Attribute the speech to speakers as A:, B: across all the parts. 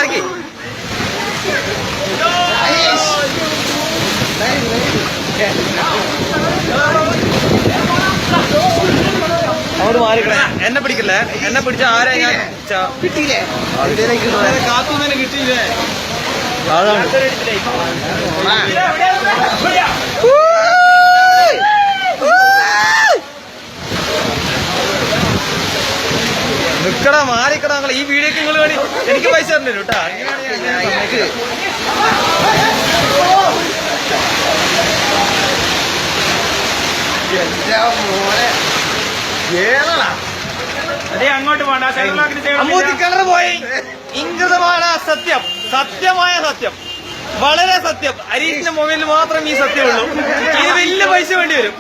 A: മാറിക്കേ. അങ്ങോട്ട് മാറിക്കണേ. എന്നെ പിടിക്കല്ലേ, എന്നെ പിടിച്ച ആരെ ഞാൻ കിട്ടിയില്ലേ? കാത്തുനിന്ന് കിട്ടിയില്ലേ? അതാണ് നിക്കടാ, മാറിക്കടാ. നിങ്ങൾ ഈ വീഡിയോക്ക് നിങ്ങൾ വേണ്ടി എനിക്ക് പൈസ തരണ്ടോ കേട്ടാ.
B: അങ്ങോട്ട് പോണ്ട,
A: കിണർ പോയി. ഇംഗിതമാണ് സത്യം, സത്യമായ സത്യം, വളരെ സത്യം. ഹരീഷിന്റെ മൊബൈലിൽ മാത്രം ഈ സത്യമുള്ളൂ. ഇത് വലിയ പൈസ വേണ്ടി വരും.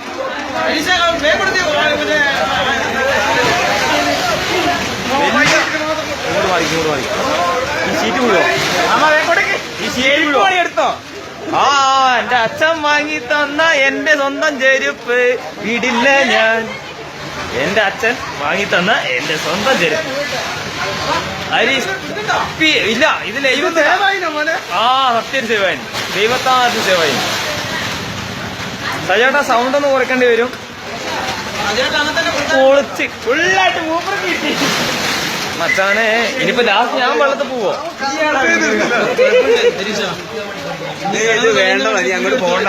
A: ഈ ഷീറ്റ് മുഴുവോ? ഈ ഷീറ്റ് മുഴുവോ എടുത്തോ? ആ, എന്റെ അച്ഛൻ വാങ്ങി തന്ന എന്റെ സ്വന്തം ചെരുപ്പ് വീടില്ല ഞാൻ. എന്റെ അച്ഛൻ വാങ്ങി തന്ന എന്റെ സ്വന്തം ചെരുപ്പ്. ഹരീഷ് ഇല്ല, ഇത് ആ സത്യം സേവായി, ദൈവത്താമത്തിന് സേവായി. സജേട്ടാ സൗണ്ട് ഒന്ന് കുറയ്ക്കേണ്ടി വരും. പൊളിച്ച് ഫുള്ളായിട്ട് മൂപ്പർ കിട്ടി മച്ചാനെ. ഇനിയിപ്പോ ലാസ്റ്റ് ഞാൻ വെള്ളത്തിൽ പോവോ? വേണ്ട, മതി, അങ്ങോട്ട് പോകണ്ട.